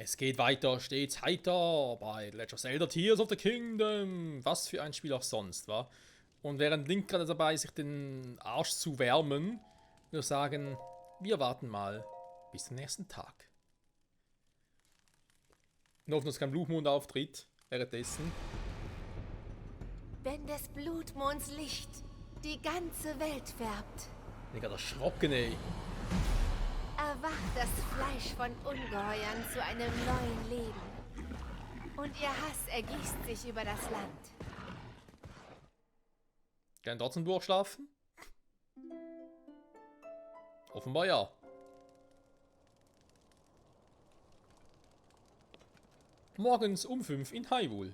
Es geht weiter, stets heiter bei Legend of Zelda Tears of the Kingdom. Was für ein Spiel auch sonst, wa? Und während Link gerade dabei ist, sich den Arsch zu wärmen, würde ich sagen, wir warten mal bis zum nächsten Tag. Nur hoffen, dass kein Blutmond auftritt währenddessen. Wenn des Blutmonds Licht die ganze Welt färbt, Ich bin gerade erschrocken, ey. erwacht das Fleisch von Ungeheuern zu einem neuen Leben. Und ihr Hass ergießt sich über das Land. Kann trotzdem durchschlafen? Offenbar ja. Morgens um 5 in Hyrule.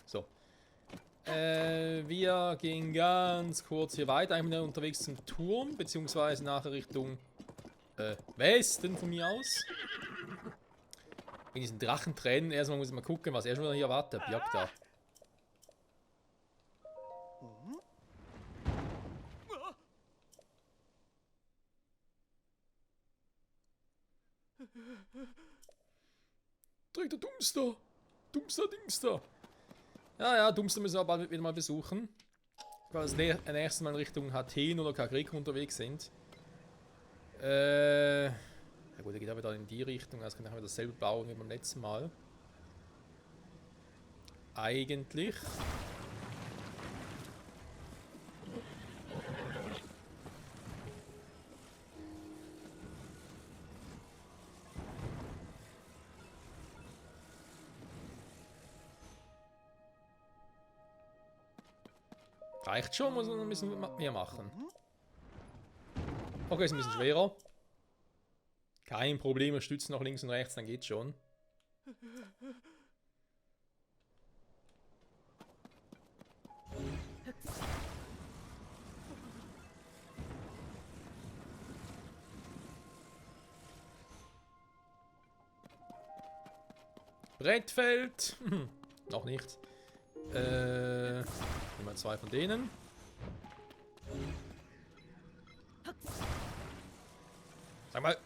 So. Wir gehen ganz kurz hier weiter. Einmal unterwegs zum Turm, beziehungsweise nachher Richtung Westen von mir aus. In diesen Drachentränen. Erstmal muss ich mal gucken, was er schon wieder hier wartet. Jagt da. Direkt der Dumpster. Dumpster, Dingster. Ja, Dumpster müssen wir bald wieder mal besuchen. Weil wir das nächste Mal in Richtung Athen oder Kagriko unterwegs sind. Ja gut, er geht aber dann in die Richtung. Also kann ich wieder dasselbe bauen wie beim letzten Mal. Eigentlich. Reicht schon, muss man ein bisschen mehr machen. Okay, ist ein bisschen schwerer. Kein Problem, wir stützen nach links und rechts, dann geht's schon. Brettfeld. Noch nicht. Nehmen wir zwei von denen. Sag mal.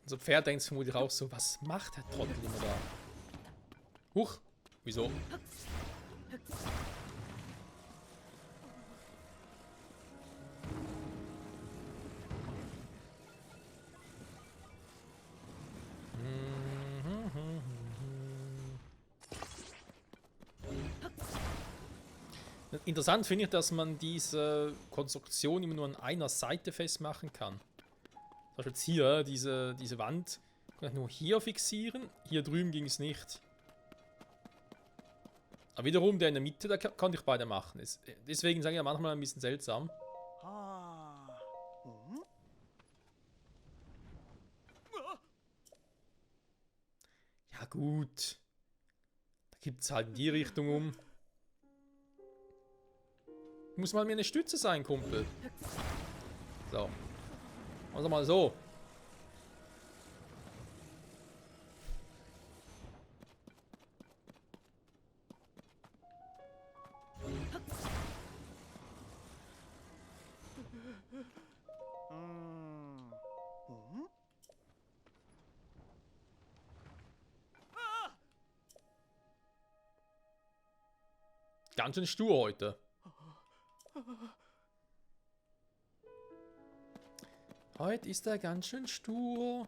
Unser Pferd denkt vermutlich auch so, was macht der Trottel immer da? Huch, wieso? Interessant finde ich, dass man diese Konstruktion immer nur an einer Seite festmachen kann. Zum Beispiel jetzt hier, diese Wand, kann ich nur hier fixieren. Hier drüben ging es nicht. Aber wiederum, der in der Mitte, da konnte ich beide machen. Deswegen sage ich ja manchmal ein bisschen seltsam. Ja gut. Da gibt es halt in die Richtung um. Muss mal mir eine Stütze sein, Kumpel. So. Also mal so. Ganz schön stur heute. Heute ist er ganz schön stur.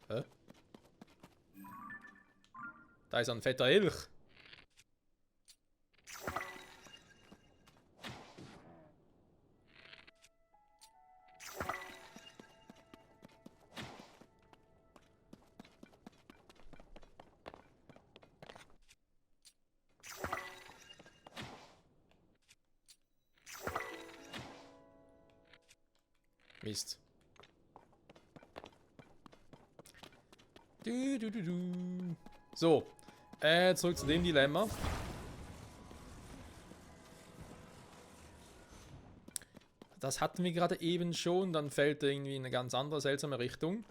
Hä? Da ist ein fetter Elch. Mist. So. Zurück zu dem Dilemma. Das hatten wir gerade eben schon, dann fällt er irgendwie in eine ganz andere, seltsame Richtung.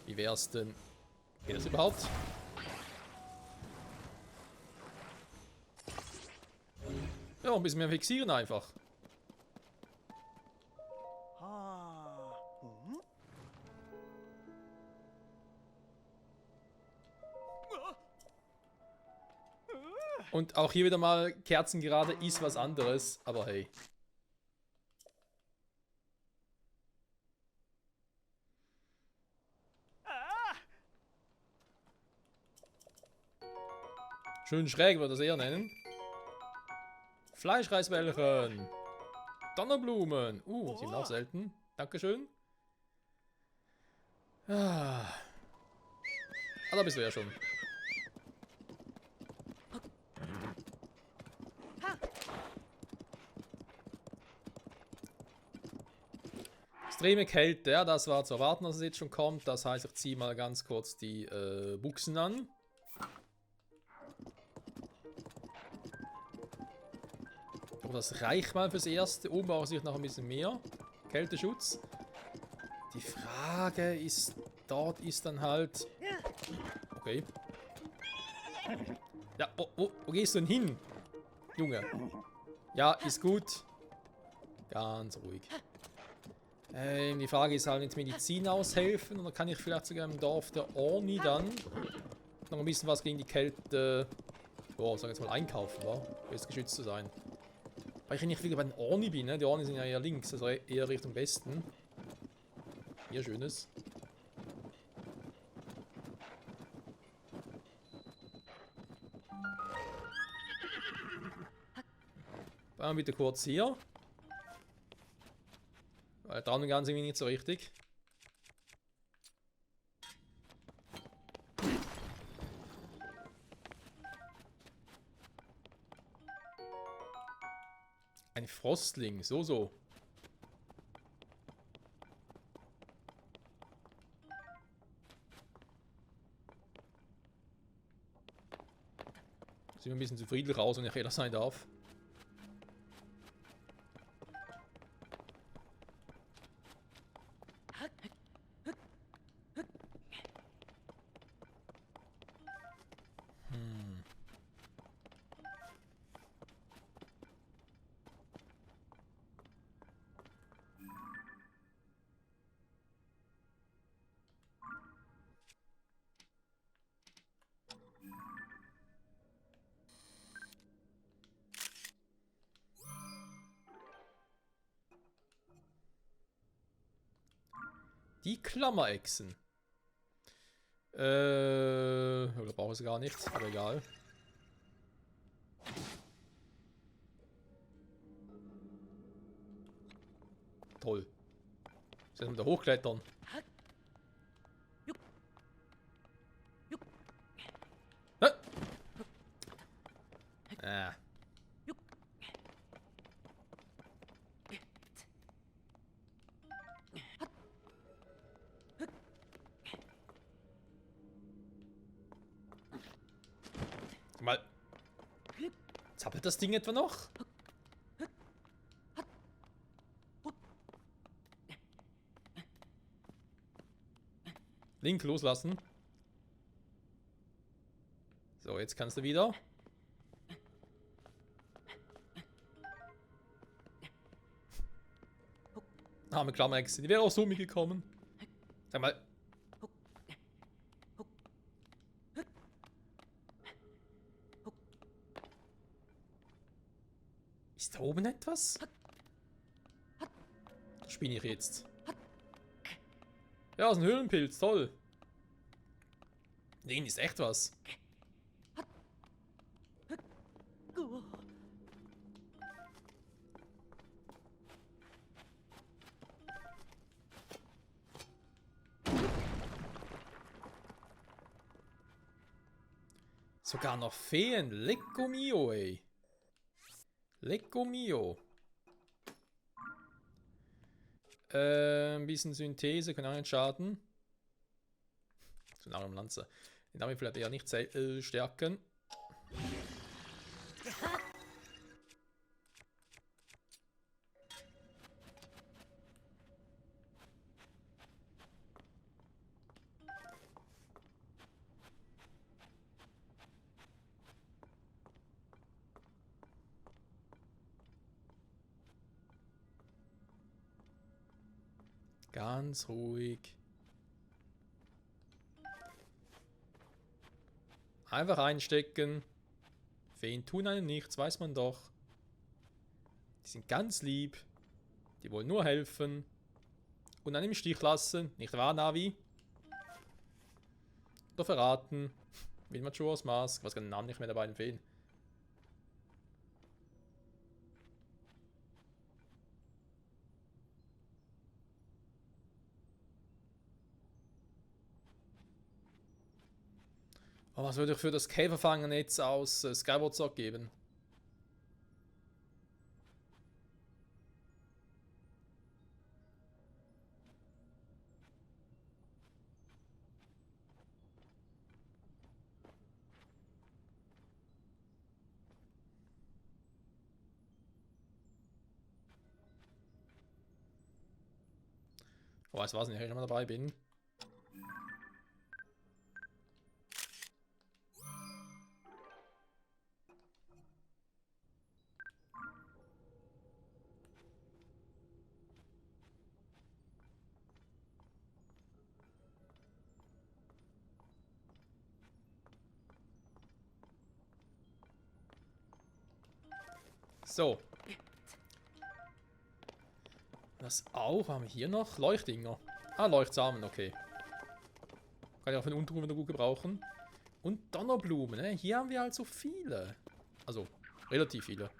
Wie wär's denn? Geht das überhaupt? Ja, ein bisschen mehr fixieren einfach. Und auch hier wieder mal kerzengerade ist was anderes, aber hey. Schön schräg würde ich das eher nennen. Fleischreisbällchen. Donnerblumen. Die sind auch selten. Dankeschön. Ah, da bist du ja schon. Extreme Kälte, ja, das war zu erwarten, dass es jetzt schon kommt. Das heißt, ich ziehe mal ganz kurz die Buchsen an. Aber das reicht mal fürs Erste. Oben brauche ich noch ein bisschen mehr Kälteschutz. Die Frage ist, dort ist dann halt... Okay. Ja, wo gehst du denn hin, Junge? Ja, ist gut. Ganz ruhig. Die Frage ist halt mit Medizin aushelfen oder kann ich vielleicht sogar im Dorf der Orni dann noch ein bisschen was gegen die Kälte, sag jetzt mal einkaufen, wa? Best geschützt zu sein. Weil ich nicht wieder bei den Orni bin, ne? Die Orni sind ja eher links, also eher Richtung Westen. Hier schönes. Bleiben wir bitte kurz hier. Weil trauen ganz irgendwie nicht so richtig. Ein Frostling, so. Sieht ein bisschen zu friedlich aus, wenn ich ehrlich sein darf. Die Klammerechsen. Oder brauche ich gar nichts, aber egal. Toll. Jetzt müssen wir da hochklettern. Ah. Mal. Zappelt das Ding etwa noch? Link loslassen. So, jetzt kannst du wieder. Arme Klammerechse, die wäre auch so mitgekommen. Sag mal. Ist da oben etwas? Das spinne ich jetzt. Ja, ist ein Höhlenpilz, toll. Nee, ist echt was. Sogar noch Feen. Lecco mio, ey. Lecco mio. Ein bisschen Synthese, kann auch nicht schaden. So eine Lanze. Den damit vielleicht eher nicht stärken. Ganz ruhig. Einfach einstecken. Feen tun einem nichts, weiß man doch. Die sind ganz lieb. Die wollen nur helfen. Und einen im Stich lassen. Nicht wahr, Navi? Oder verraten. Wie Majora's Mask. Was kann den Namen nicht mehr dabei, den Feen. Oh, was würde ich für das Käferfangen jetzt aus Skyward Sword geben? Oh, weiß was nicht, wenn ich mal dabei bin. So. Was auch? Haben wir hier noch? Leuchtdinger. Ah, Leuchtsamen, okay. Kann ich auch von unten wieder gut gebrauchen. Und Donnerblumen, ne? Hier haben wir halt so viele. Also, relativ viele.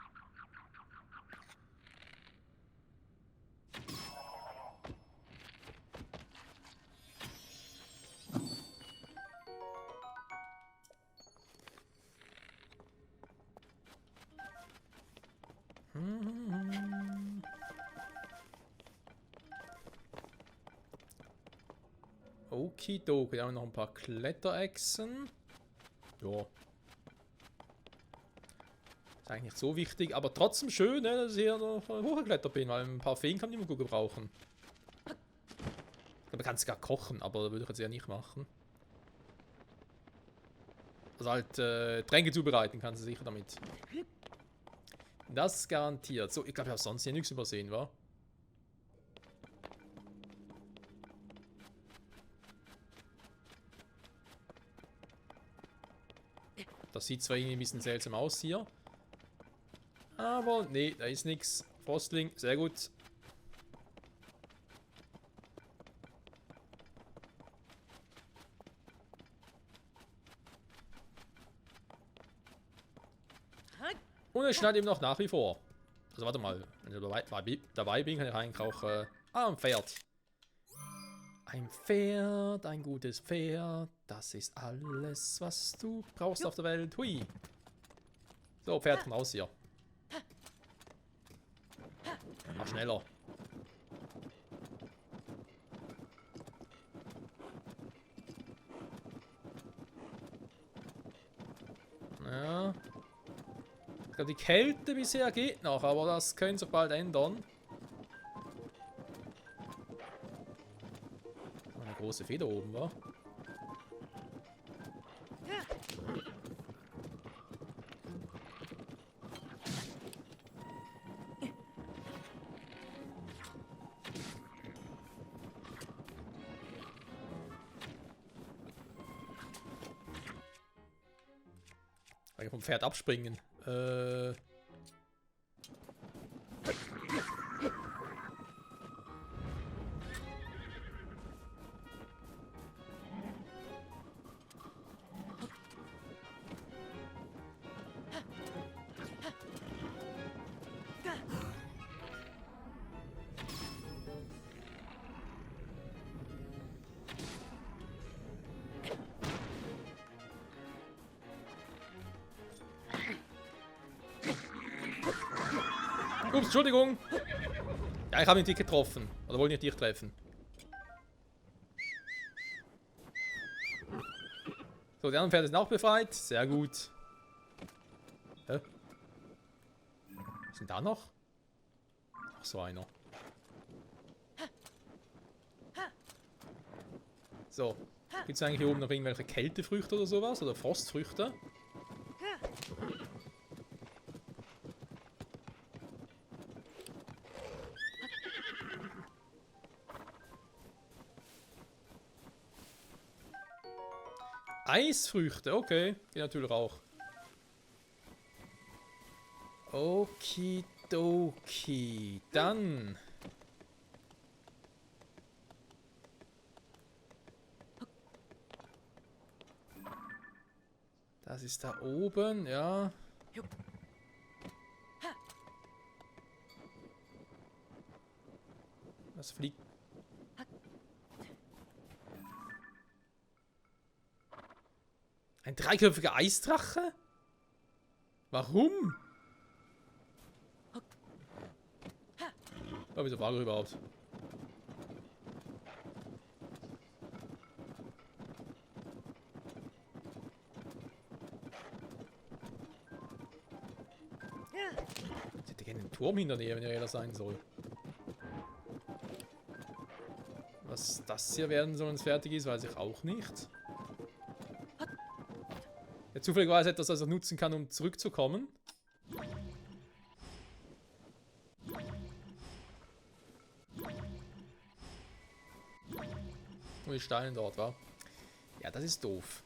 Okidoki, da haben wir noch ein paar Kletterechsen. Ja. Ist eigentlich nicht so wichtig, aber trotzdem schön, ne, dass ich hier noch hochgeklettert bin, weil ein paar Feen kann man immer gut gebrauchen. Man kann es gar kochen, aber das würde ich jetzt ja nicht machen. Also halt Tränke zubereiten kann sie sicher damit. Das garantiert. So, ich glaube, ich habe sonst hier nichts übersehen, wa? Das sieht zwar irgendwie ein bisschen seltsam aus hier. Aber nee, da ist nichts. Frostling, sehr gut. Und es schneit eben noch nach wie vor. Also warte mal, wenn ich dabei bin, kann ich eigentlich auch... ein Pferd. Ein Pferd, ein gutes Pferd. Das ist alles, was du brauchst auf der Welt. Hui. So, Pferd, komm raus hier. Mach schneller. Ja. Ich glaube, die Kälte bisher geht noch, aber das könnte sich bald ändern. Eine große Feder oben, wa? Kann ich vom Pferd abspringen? Ups, Entschuldigung. Ja, ich habe ihn nicht getroffen. Oder wollte ich dich treffen? So, die anderen Pferde sind auch befreit. Sehr gut. Hä? Sind da noch? Ach, so einer. So. Gibt es eigentlich hier oben noch irgendwelche Kältefrüchte oder sowas? Oder Frostfrüchte? Eisfrüchte, okay. Die natürlich auch. Okidoki. Dann. Das ist da oben, ja. Was fliegt? Ein dreiköpfiger Eisdrache? Warum? Oh, wieso war er überhaupt? Ich hätte gerne einen Turm hinter dir, wenn er da sein soll. Was das hier werden soll, wenn es fertig ist, weiß ich auch nicht. Ja, zufälligerweise etwas, das er nutzen kann, um zurückzukommen. Und die Steine dort, war. Ja, das ist doof.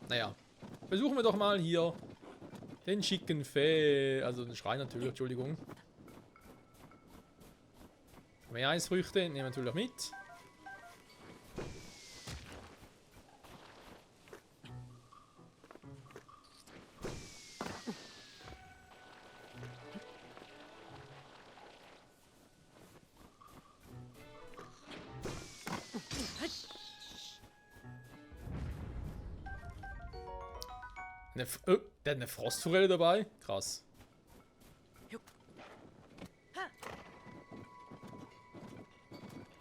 Naja, versuchen wir doch mal hier den schicken Fee, also den Schrein natürlich, Entschuldigung. Mehr Eisfrüchte nehmen wir natürlich mit. Der hat eine Frostforelle dabei. Krass.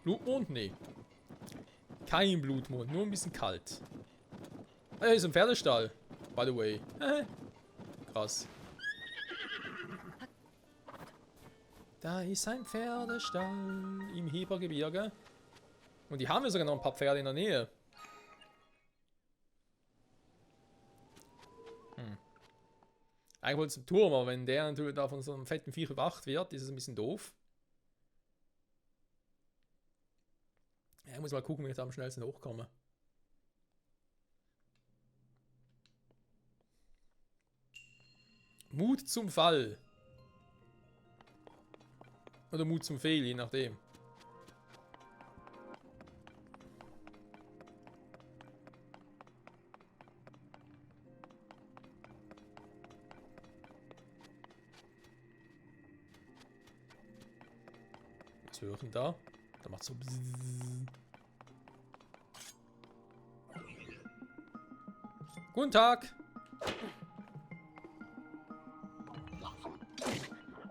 Blutmond? Nee. Kein Blutmond, nur ein bisschen kalt. Ah, hier ist ein Pferdestall. By the way. Krass. Da ist ein Pferdestall im Hebergebirge. Und die haben ja sogar noch ein paar Pferde in der Nähe. Eigentlich wollte es zum Turm, aber wenn der natürlich da von so einem fetten Viech überwacht wird, ist es ein bisschen doof. Ja, ich muss mal gucken, wie ich da am schnellsten hochkomme. Mut zum Fall. Oder Mut zum Fehl, je nachdem. Was höre ich denn da? Da macht so bzzz. Guten Tag.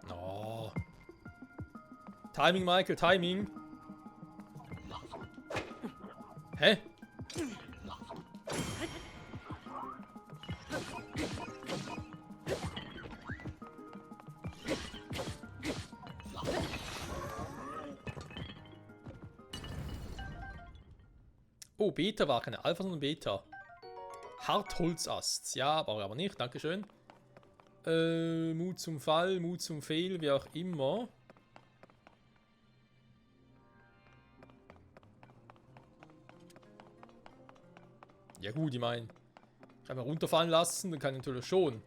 Oh. Timing, Michael, Timing. Hä? Oh, Beta war keine Alpha, sondern Beta. Hartholzast. Ja, brauche ich aber nicht. Dankeschön. Mut zum Fall, Mut zum Fehl, wie auch immer. Ja gut, ich meine, kann man runterfallen lassen, dann kann ich natürlich schon.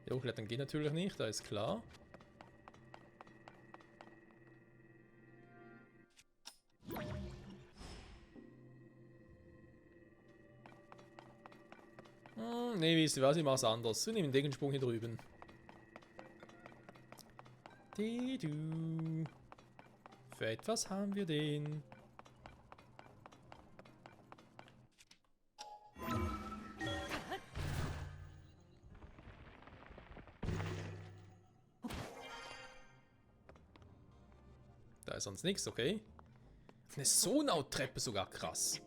Ja, hochklettern geht natürlich nicht, da ist klar. Ne, wisst ihr was? Ich mach's anders. Wir nehmen den Sprung hier drüben. Für etwas haben wir den. Da ist sonst nichts, okay. Eine Sonautreppe sogar, krass.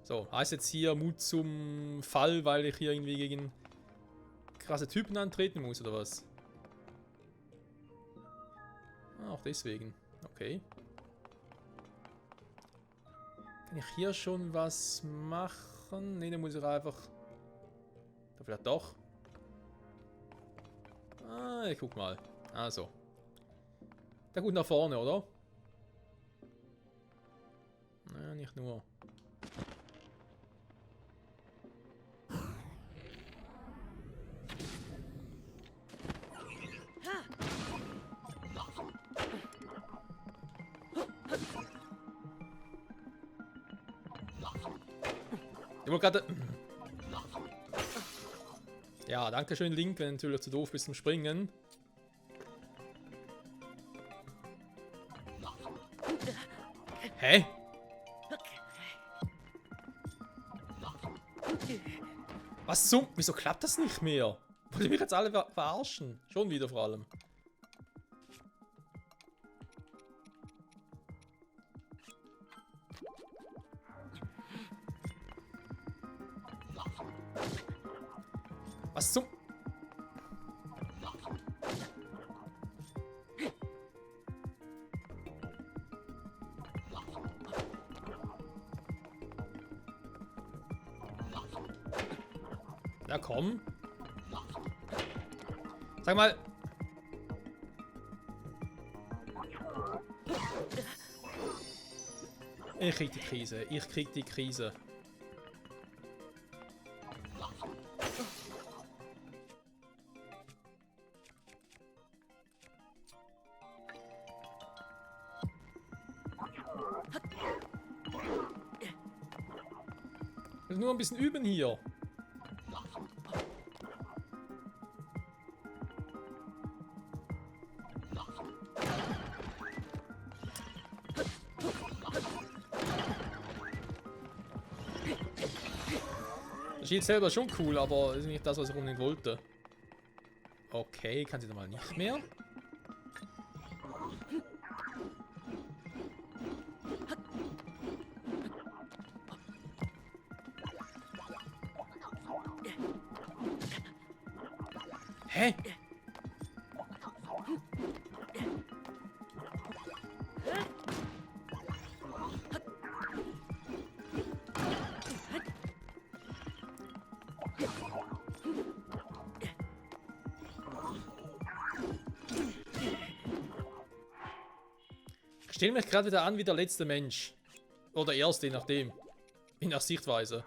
So, heißt jetzt hier Mut zum Fall, weil ich hier irgendwie gegen krasse Typen antreten muss, oder was? Ah, auch deswegen. Okay. Kann ich hier schon was machen? Ne, dann muss ich einfach... Da vielleicht doch. Ah, ich guck mal. Also. Da gut nach vorne, oder? Naja, nicht nur. Ich wollte gerade... Ja, danke schön, Link, wenn du natürlich zu doof bist zum Springen. Hä? Was zum... Wieso klappt das nicht mehr? Wollt ihr mich jetzt alle verarschen? Schon wieder vor allem. Was zum... Na komm. Sag mal. Ich krieg die Krise. Ich krieg die Krise. Ich will nur ein bisschen üben hier. Das Schild selber ist schon cool, aber ist nicht das, was ich unbedingt wollte. Okay, kann sie da mal nicht mehr? Hä? Ich stelle mich gerade wieder an wie der letzte Mensch. Oder erste, je nachdem. Je nach Sichtweise.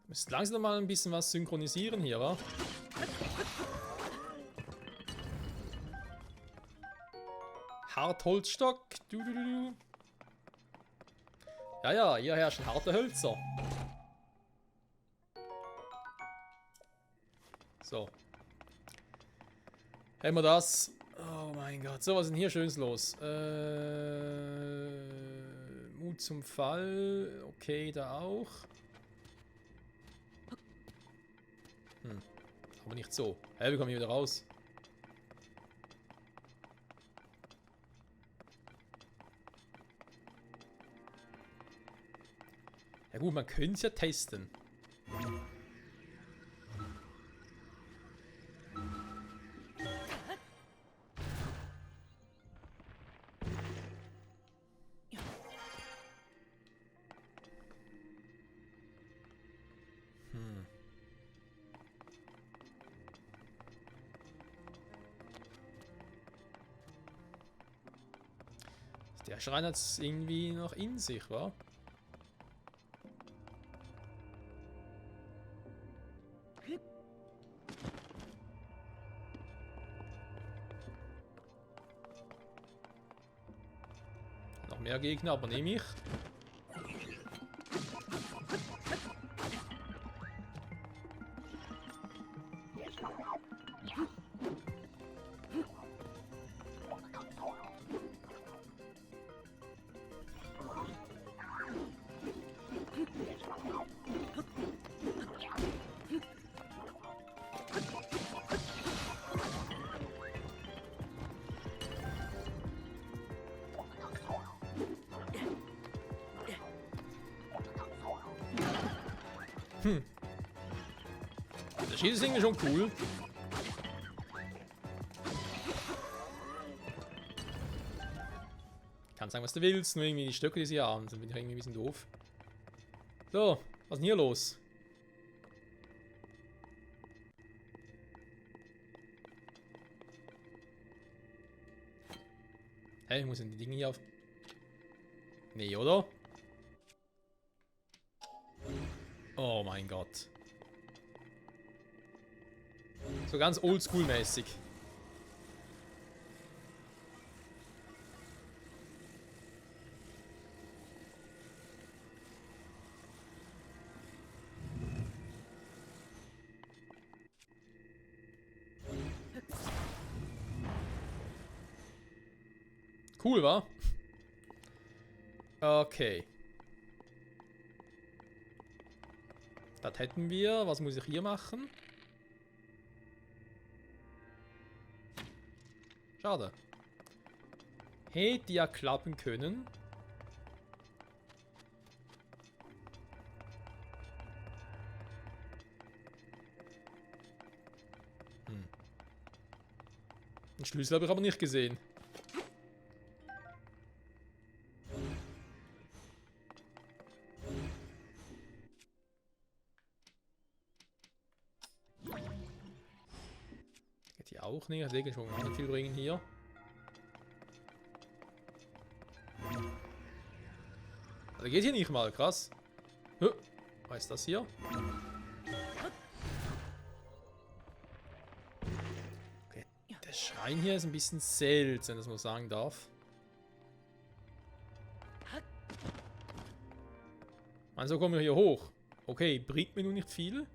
Müsst langsam mal ein bisschen was synchronisieren hier, wa? Hartholzstock. Ja, ja, hier herrschen harte Hölzer. So. Haben wir das. Oh mein Gott. So, was ist denn hier Schönes los? Mut zum Fall. Okay, da auch. Aber nicht so. Hä, wie komme ich wieder raus? Ja gut, man könnte es ja testen. Der Schrein hat es irgendwie noch in sich, wa? Noch mehr Gegner, aber nehme ich. Der Schieß ist irgendwie schon cool. Kann sagen, was du willst, nur irgendwie die Stöcke, die sie haben, sind irgendwie ein bisschen doof. So, was ist denn hier los? Hey, ich muss denn die Dinge hier auf... Nee, oder? Oh mein Gott. So ganz oldschool-mäßig. Cool, wa? Okay. Das hätten wir. Was muss ich hier machen? Schade. Hätte ja klappen können. Den Schlüssel habe ich aber nicht gesehen. Geht hier auch nicht. Ich schon gar nicht viel bringen hier. Also geht hier nicht mal, krass. Was ist das hier? Okay. Der Schrein hier ist ein bisschen seltsam, dass man sagen darf. Also kommen wir hier hoch. Okay, bringt mir nur nicht viel.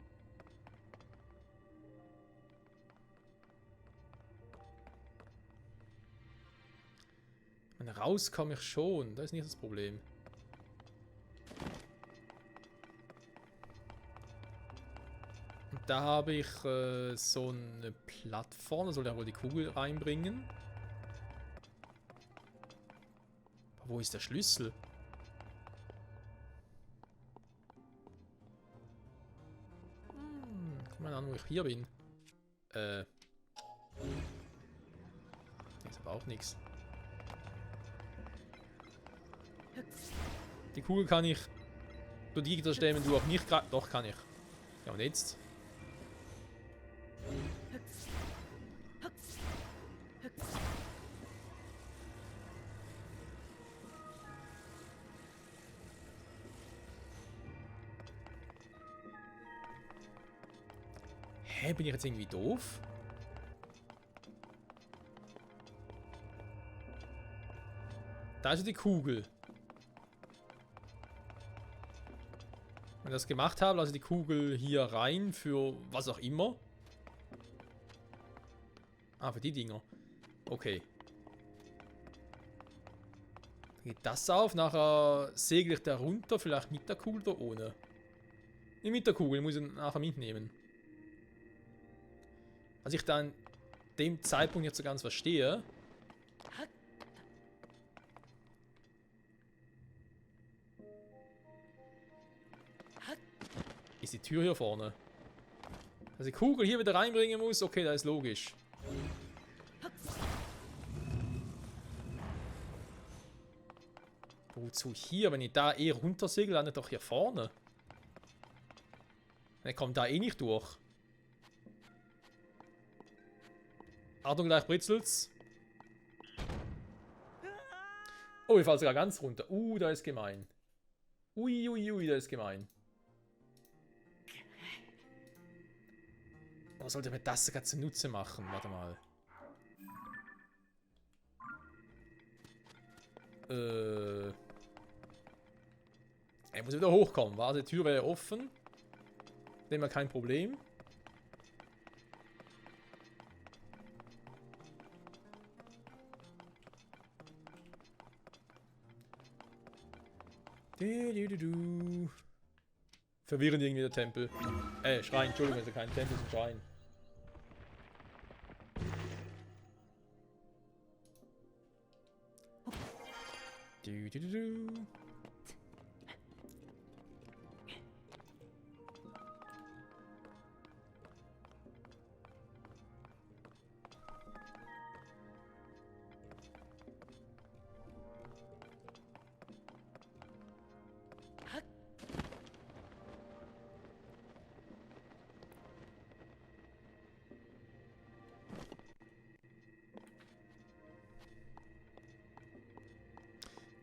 Raus komme ich schon, das ist nicht das Problem. Und da habe ich so eine Plattform, da soll er wohl die Kugel reinbringen. Aber wo ist der Schlüssel? Guck mal an, wo ich hier bin. Ist aber auch nichts. Die Kugel kann ich durch die Gegner stellen, du auch nicht gerade. Doch, kann ich. Ja, und jetzt? Hä, bin ich jetzt irgendwie doof? Da ist die Kugel. Wenn ich das gemacht habe, lasse ich die Kugel hier rein für was auch immer. Ah, für die Dinger. Okay. Dann geht das auf, nachher segle ich da runter, vielleicht mit der Kugel oder ohne. Nee, mit der Kugel, muss ich nachher mitnehmen. Was ich dann dem Zeitpunkt jetzt so ganz verstehe. Ist die Tür hier vorne. Dass ich die Kugel hier wieder reinbringen muss, okay, das ist logisch. Wozu hier? Wenn ich da eh runtersegel, landet doch hier vorne. Dann kommt da eh nicht durch. Achtung, gleich britzelt's. Oh, ich falle sogar ganz runter. Da ist gemein. Ui, ui, ui, da ist gemein. Was sollte mir das sogar zunutze machen? Warte mal. Ich muss wieder hochkommen. Warte, die Tür wäre offen. Nehmen wir kein Problem. Verwirrend irgendwie der Tempel. Schrein, Entschuldigung, also kein Tempel, sondern Schrein.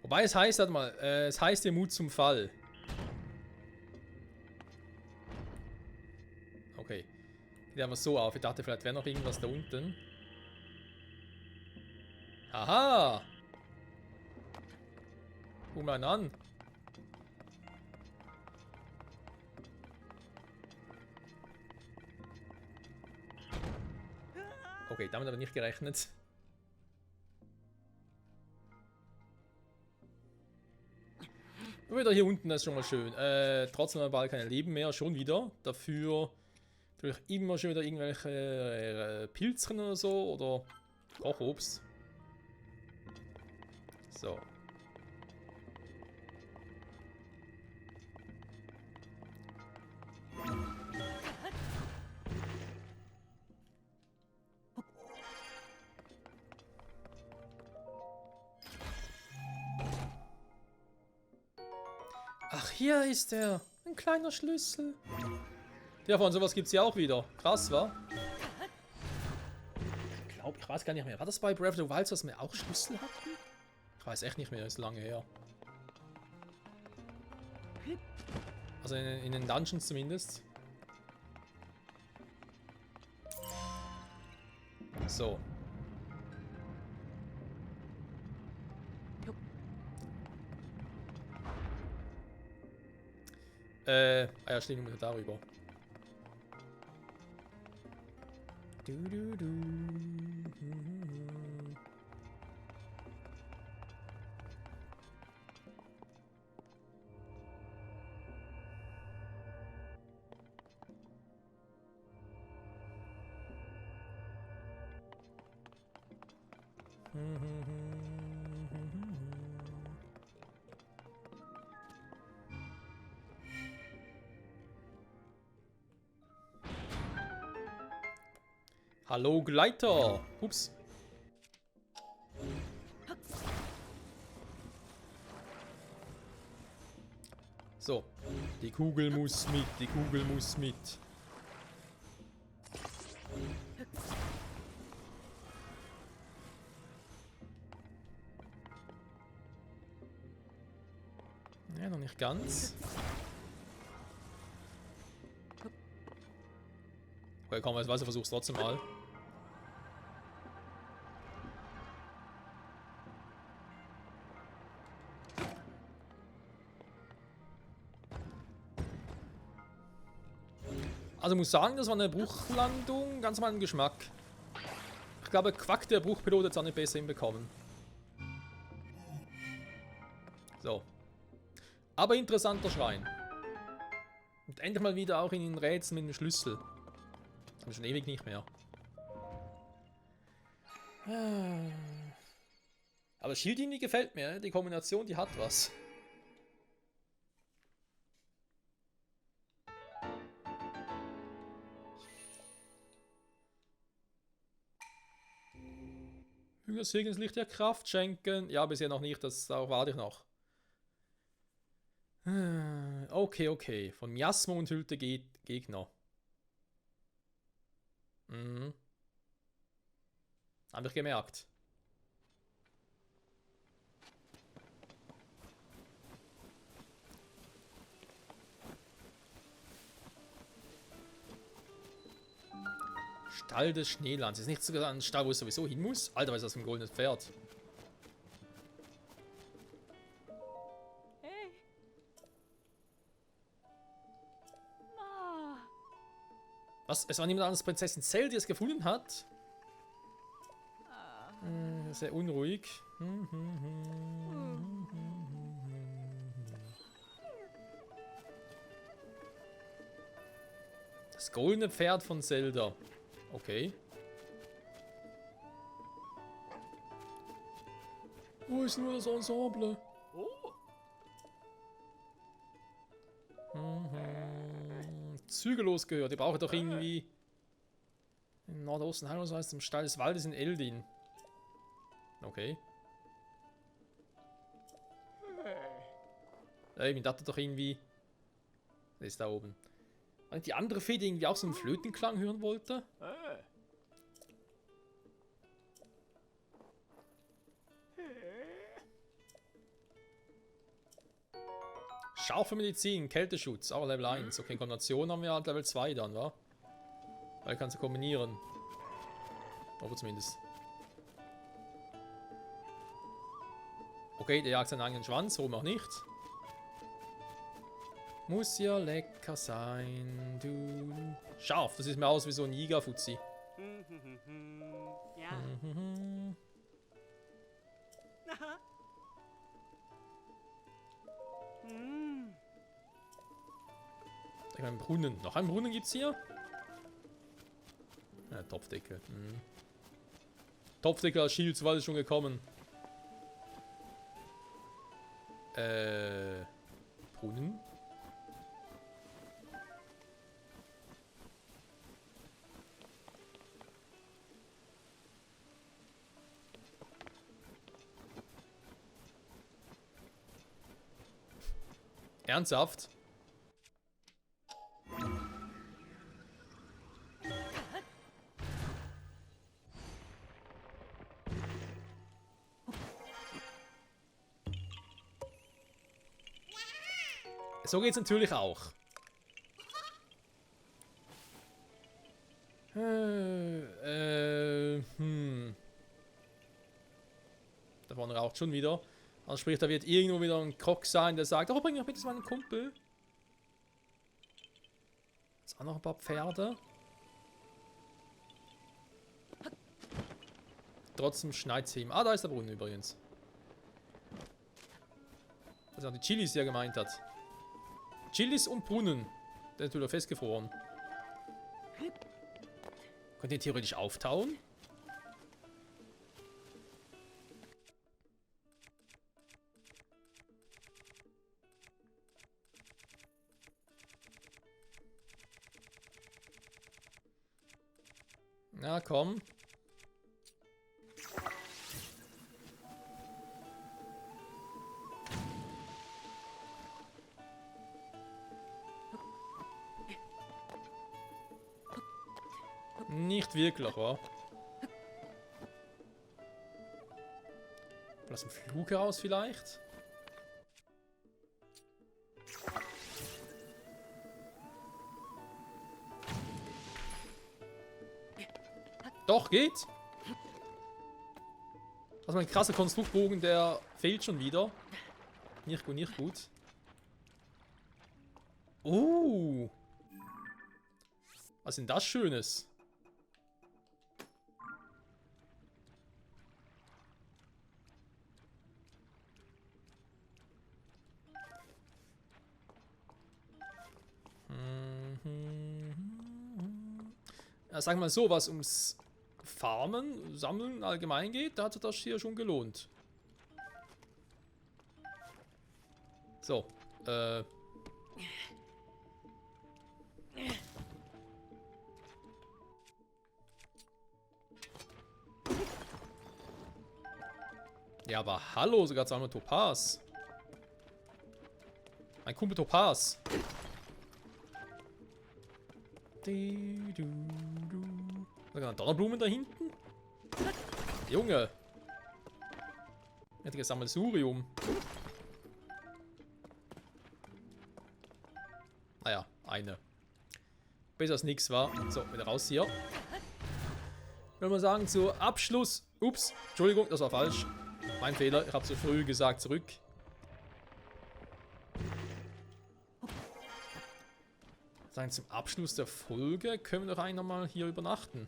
Wobei es heißt, warte mal, es heißt ihr Mut zum Fall. Okay. Geht einfach so auf. Ich dachte, vielleicht wäre noch irgendwas da unten. Aha! Guck mal an. Okay, damit aber nicht gerechnet. Wieder hier unten, das ist schon mal schön. Trotzdem haben wir bald keine Leben mehr, schon wieder. Dafür natürlich immer schon wieder irgendwelche Pilzchen oder so oder Kochobst. So. Ach, hier ist er. Ein kleiner Schlüssel. Ja, von sowas gibt es ja auch wieder. Krass, wa? Ich weiß gar nicht mehr. War das bei Breath of the Wild, dass wir auch Schlüssel hatten? Ich weiß echt nicht mehr, ist lange her. Also in den Dungeons zumindest. So. Ja, stehen wir darüber. Hallo Gleiter. Ups. So. Die Kugel muss mit. Die Kugel muss mit. Ja, noch nicht ganz. Okay, komm, jetzt weiß ich, versuch's trotzdem mal. Also muss sagen, das war eine Bruchlandung, ganz mal ein Geschmack. Ich glaube, Quack, der Bruchpilot, hat es auch nicht besser hinbekommen. So. Aber interessanter Schrein. Und endlich mal wieder auch in den Rätseln mit dem Schlüssel. Das haben wir schon ewig nicht mehr. Aber Shield irgendwie gefällt mir, ne? Die Kombination, die hat was. Das Segenslicht der Kraft schenken. Ja, bisher noch nicht, das darauf warte ich noch. Okay, okay. Von Miasma enthüllte Gegner. Mhm. Hab ich gemerkt. Stall des Schneelands. Ist nicht sogar ein Stall, wo es sowieso hin muss? Alter, was ist das für ein goldenes Pferd? Hey. Ma. Was? Es war niemand anderes Prinzessin Zelda, die es gefunden hat? Sehr unruhig. Das goldene Pferd von Zelda. Okay. Wo ist nur das Ensemble? Oh. Zügellos gehört. Die brauchen doch irgendwie... Im Nordosten Heimat, heißt im Stall des Waldes in Eldin. Okay. Ja, ich dachte doch irgendwie... Das ist da oben. Und die andere Fee, die irgendwie auch so einen Flötenklang hören wollte? Scharfe Medizin, Kälteschutz, auch Level 1. Okay, Kombination haben wir halt Level 2 dann, wa? Weil kannst du kombinieren. Aber zumindest. Okay, der jagt seinen eigenen Schwanz, warum auch nicht? Muss ja lecker sein, du. Scharf, das sieht mir aus wie so ein Jiga-Fuzzi. Ja. Aha. Ein Brunnen. Noch einen Brunnen gibt's hier? Ja, Topfdeckel. Topfdeckel als Schild, so weit ist schon gekommen. Brunnen? Ernsthaft? So geht's natürlich auch. Da vorne raucht schon wieder. Also sprich, da wird irgendwo wieder ein Krog sein, der sagt, oh, bring doch bitte meinen Kumpel. Jetzt auch noch ein paar Pferde. Trotzdem schneit's ihm. Ah, da ist der Brunnen übrigens. Das ist auch die Chilis, die er gemeint hat. Chilis und Brunnen. Der ist natürlich festgefroren. Könnt ihr theoretisch auftauen? Na komm. Nicht wirklich, wa? Aus dem Flug heraus vielleicht? Doch, geht! Also mein krasser Konstruktbogen, der fehlt schon wieder. Nicht gut, nicht gut. Was ist denn das Schönes? Ja, sag mal so, was ums Farmen, Sammeln allgemein geht, da hat sich das hier schon gelohnt. So, ja, aber hallo, sogar zweimal Topaz. Mein Kumpel Topaz. Sogar Donnerblumen da hinten. Junge. Hätte Sammelsurium. Naja, eine. Besser als nichts war. So, wieder raus hier. Wenn wir sagen, zu Abschluss... Ups, Entschuldigung, das war falsch. Mein Fehler, ich habe zu früh gesagt, zurück. Sagen, zum Abschluss der Folge können wir doch eigentlich nochmal hier übernachten.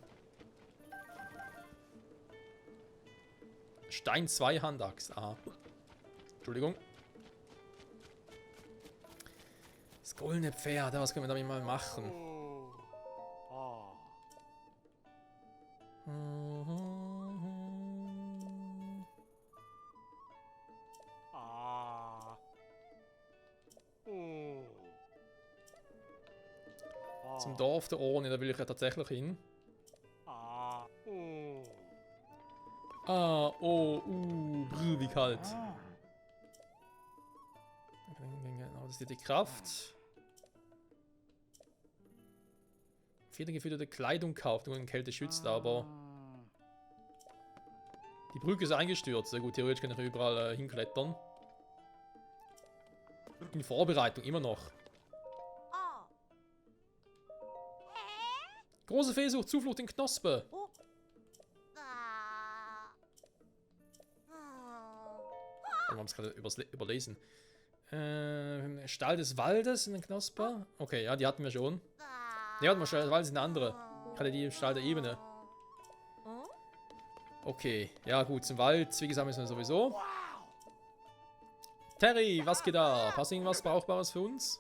Stein 2 Handaxt, aha. Entschuldigung. Das goldene Pferd, was können wir damit mal machen? Zum Dorf der Orne, da will ich ja tatsächlich hin. Brr, wie kalt. Genau, das ist die Kraft. Federgefütterte Kleidung kauft, nur Kälte schützt, aber... Die Brücke ist eingestürzt. Sehr gut, theoretisch kann ich überall hinklettern. In Vorbereitung, immer noch. Große Fee sucht Zuflucht in Knospe. Wir haben es gerade überlesen. Stall des Waldes in den Knospe. Okay, ja, die hatten wir schon. Ne, warte mal, Stall des Waldes ist eine andere. Ich hatte die im Stall der Ebene. Okay, ja gut, zum Wald. Wie gesagt, müssen wir sowieso. Terry, was geht da? Hast du irgendwas Brauchbares für uns?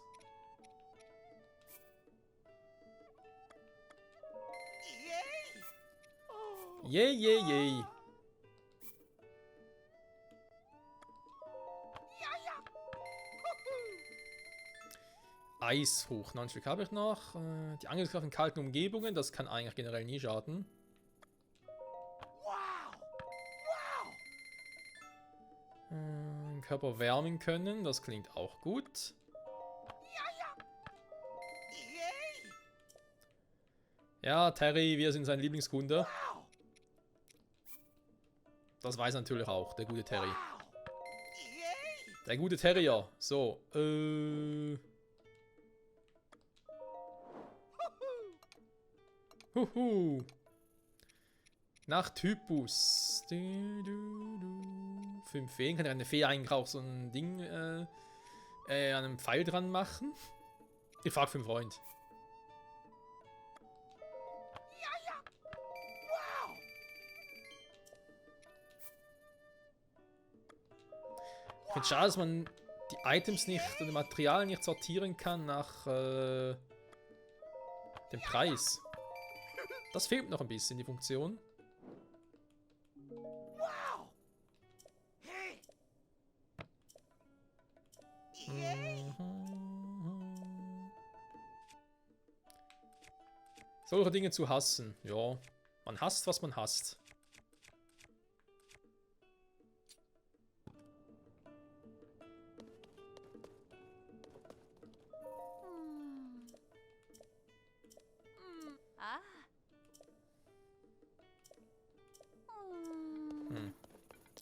Yay, yay, yay. Eishoch, 9 Stück habe ich noch. Die Angriffskraft in kalten Umgebungen, das kann eigentlich generell nie schaden. Körper wärmen können, das klingt auch gut. Ja, Terry, wir sind sein Lieblingskunde. Das weiß er natürlich auch, der gute Terry. Der gute Terrier. So, Huhu. Nach Typus. 5 Feen. Kann ja eine Fee eigentlich auch so ein Ding an einem Pfeil dran machen? Ich frag für einen Freund. Ich finde es schade, dass man die Items nicht und die Materialien nicht sortieren kann nach dem Preis. Das fehlt noch ein bisschen, die Funktion. Solche Dinge zu hassen. Ja, man hasst, was man hasst.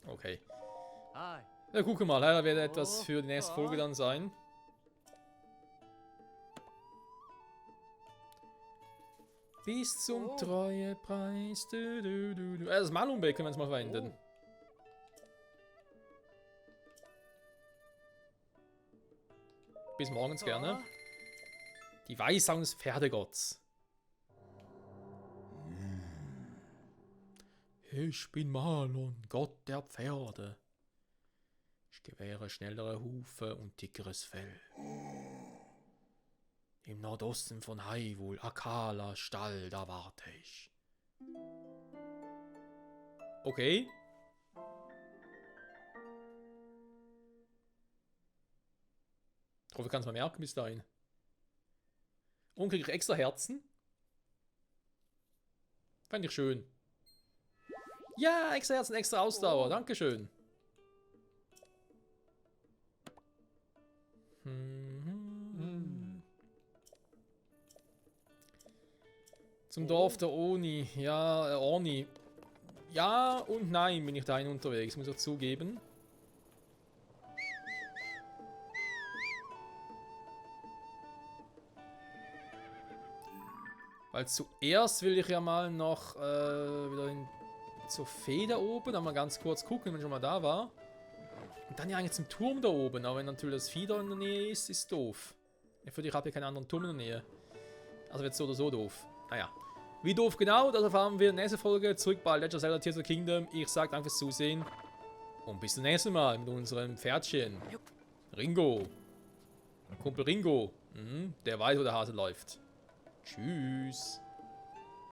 Okay. Ja, guck mal, leider wird etwas für die nächste Folge dann sein. Bis zum Treuepreis. Das Malumbeck können wir jetzt mal verwenden. Bis morgens gerne. Die Weissagung des Pferdegotts. Ich bin Malon, Gott der Pferde. Ich gewähre schnellere Hufe und dickeres Fell. Im Nordosten von Hyrule, Akala Stall, da warte ich. Okay. Ich hoffe, ich kann es mal merken bis dahin. Und kriege ich extra Herzen? Fand ich schön. Ja, extra Herzen, extra Ausdauer. Dankeschön. Zum Dorf der Oni. Ja, Orni. Ja und nein bin ich dahin unterwegs, muss ich zugeben. Weil zuerst will ich ja mal noch wieder zur Fee da oben. Da mal ganz kurz gucken, wenn ich schon mal da war. Und dann ja eigentlich zum Turm da oben. Aber wenn natürlich das Vieh da in der Nähe ist, ist doof. Ich habe hier keinen anderen Turm in der Nähe. Also wird so oder so doof. Naja. Wie doof genau, das erfahren wir in der nächsten Folge. Zurück bei Legend of Zelda Tears of the Kingdom. Ich sage danke fürs Zusehen. Und bis zum nächsten Mal mit unserem Pferdchen. Ringo. Mein Kumpel Ringo. Der weiß, wo der Hase läuft. Tschüss.